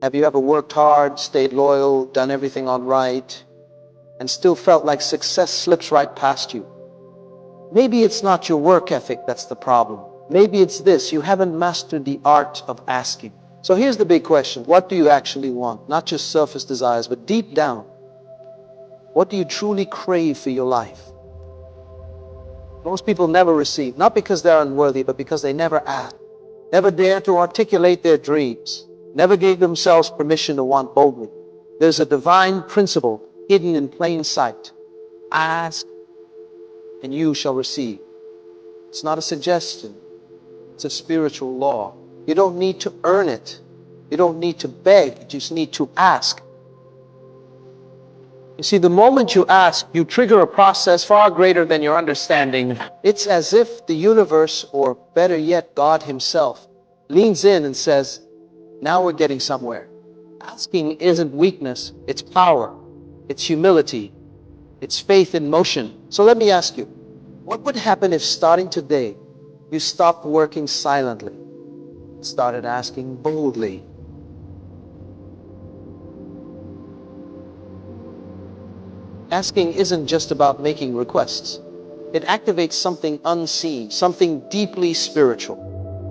Have you ever worked hard, stayed loyal, done everything all right, and still felt like success slips right past you? Maybe it's not your work ethic that's the problem. Maybe it's this: you haven't mastered the art of asking. So here's the big question: what do you actually want? Not just surface desires, but deep down, what do you truly crave for your life? Most people never receive, not because they're unworthy, but because they never ask, never dare to articulate their dreams, never gave themselves permission to want boldly. There's a divine principle hidden in plain sight: ask and you shall receive. It's not a suggestion, it's a spiritual law. You don't need to earn it. You don't need to beg, you just need to ask. You see, the moment you ask, you trigger a process far greater than your understanding. It's as if the universe, or better yet, God Himself, leans in and says, now we're getting somewhere. Asking isn't weakness, it's power, it's humility, it's faith in motion. So let me ask you, what would happen if starting today, you stopped working silently, started asking boldly? Asking isn't just about making requests. It activates something unseen, something deeply spiritual.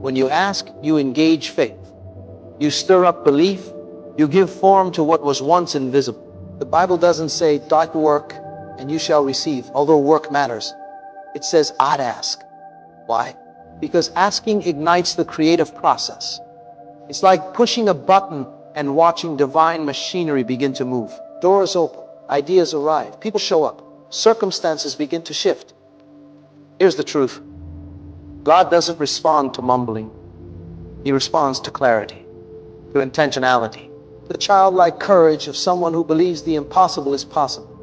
When you ask, you engage faith. You stir up belief. You give form to what was once invisible. The Bible doesn't say, "Don't work and you shall receive," although work matters. It says, "I'd ask." Why? Because asking ignites the creative process. It's like pushing a button and watching divine machinery begin to move. Doors open, ideas arrive, people show up, circumstances begin to shift. Here's the truth: God doesn't respond to mumbling. He responds to clarity, to intentionality, the childlike courage of someone who believes the impossible is possible.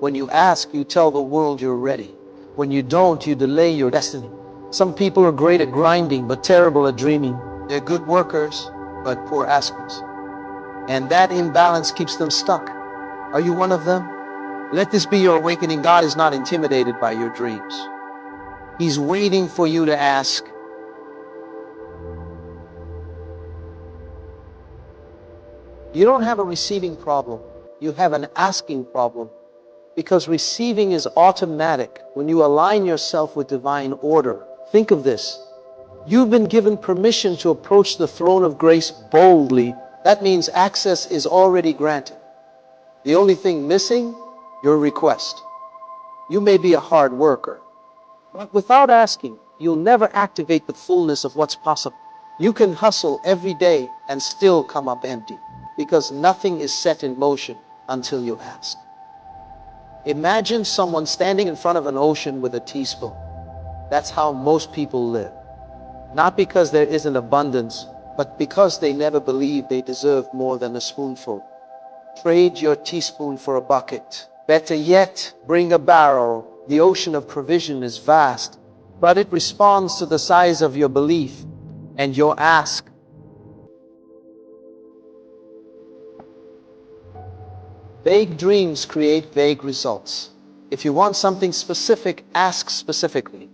When you ask, you tell the world you're ready. When you don't, you delay your destiny. Some people are great at grinding, but terrible at dreaming. They're good workers, but poor askers. And that imbalance keeps them stuck. Are you one of them? Let this be your awakening. God is not intimidated by your dreams. He's waiting for you to ask. You don't have a receiving problem. You have an asking problem. Because receiving is automatic when you align yourself with divine order. Think of this: you've been given permission to approach the throne of grace boldly. That means access is already granted. The only thing missing, your request. You may be a hard worker, but without asking, you'll never activate the fullness of what's possible. You can hustle every day and still come up empty, because nothing is set in motion until you ask. Imagine someone standing in front of an ocean with a teaspoon. That's how most people live. Not because there isn't abundance, but because they never believe they deserve more than a spoonful. Trade your teaspoon for a bucket. Better yet, bring a barrel. The ocean of provision is vast, but it responds to the size of your belief and your ask. Vague dreams create vague results. If you want something specific, ask specifically.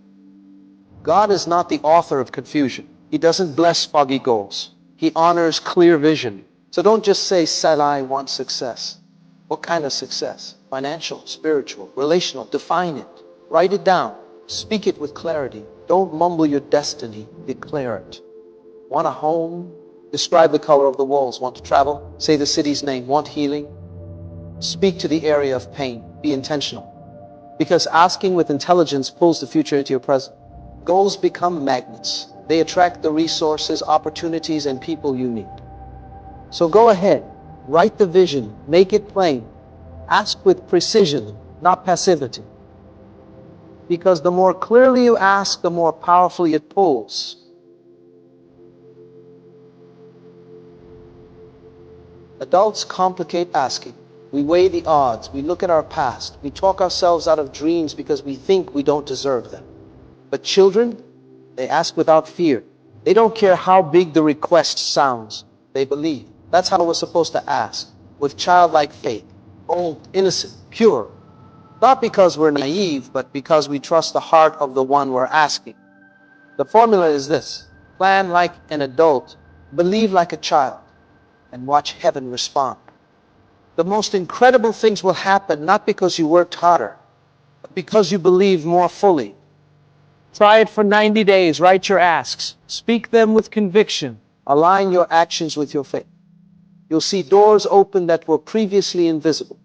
God is not the author of confusion. He doesn't bless foggy goals. He honors clear vision. So don't just say, "Said I want success." What kind of success? Financial, spiritual, relational? Define it. Write it down. Speak it with clarity. Don't mumble your destiny. Declare it. Want a home? Describe the color of the walls. Want to travel? Say the city's name. Want healing? Speak to the area of pain. Be intentional. Because asking with intelligence pulls the future into your present. Goals become magnets. They attract the resources, opportunities, and people you need. So go ahead, write the vision, make it plain. Ask with precision, not passivity. Because the more clearly you ask, the more powerfully it pulls. Adults complicate asking. We weigh the odds, we look at our past, we talk ourselves out of dreams because we think we don't deserve them. But children, they ask without fear. They don't care how big the request sounds. They believe. That's how we're supposed to ask, with childlike faith, bold, innocent, pure. Not because we're naive, but because we trust the heart of the one we're asking. The formula is this: plan like an adult, believe like a child. and watch heaven respond. The most incredible things will happen not because you worked harder, but because you believe more fully. Try it for 90 days. Write your asks. Speak them with conviction. Align your actions with your faith. You'll see doors open that were previously invisible.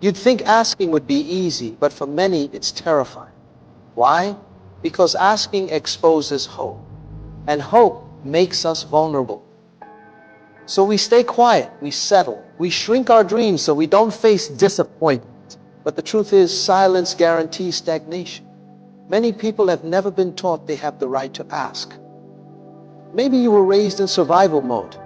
You'd think asking would be easy, but for many it's terrifying. Why? Because asking exposes hope, and hope makes us vulnerable. So we stay quiet, we settle, we shrink our dreams so we don't face disappointment. But the truth is, silence guarantees stagnation. Many people have never been taught they have the right to ask. Maybe you were raised in survival mode.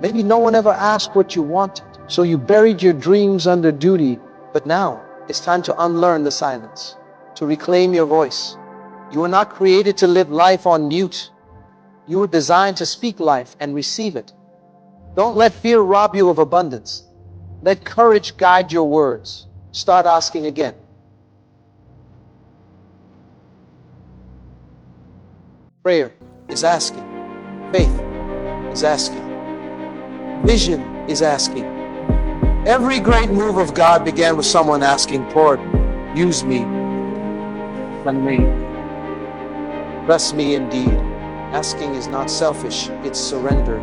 Maybe no one ever asked what you wanted, so you buried your dreams under duty. But now, it's time to unlearn the silence, to reclaim your voice. You were not created to live life on mute. You were designed to speak life and receive it. Don't let fear rob you of abundance. Let courage guide your words. Start asking again. Prayer is asking. Faith is asking. Vision is asking. Every great move of God began with someone asking, Lord, use me. Send me. Bless me indeed. Asking is not selfish, it's surrender.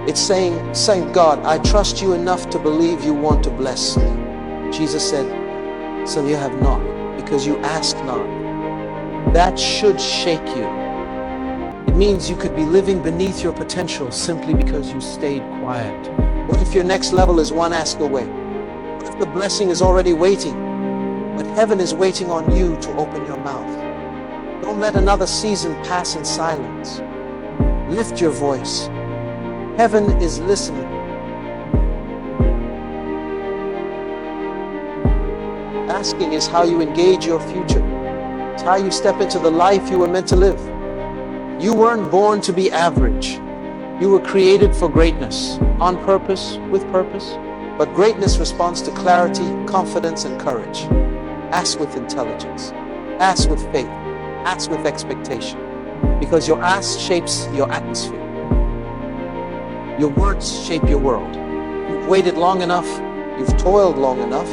It's saying, God, I trust you enough to believe you want to bless me. Jesus said, so you have not, because you ask not. That should shake you. It means you could be living beneath your potential simply because you stayed quiet. What if your next level is one ask away? What if the blessing is already waiting, but heaven is waiting on you to open your mouth? Don't let another season pass in silence. Lift your voice. Heaven is listening. Asking is how you engage your future. It's how you step into the life you were meant to live. You weren't born to be average. You were created for greatness, on purpose, with purpose. But greatness responds to clarity, confidence, and courage. Ask with intelligence. Ask with faith. Ask with expectation. Because your ask shapes your atmosphere. Your words shape your world. You've waited long enough. You've toiled long enough.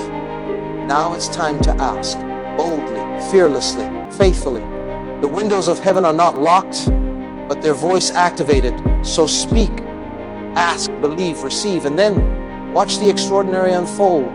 Now it's time to ask. Boldly, fearlessly, faithfully. The windows of heaven are not locked, but their voice activated. So speak, ask, believe, receive, and then watch the extraordinary unfold.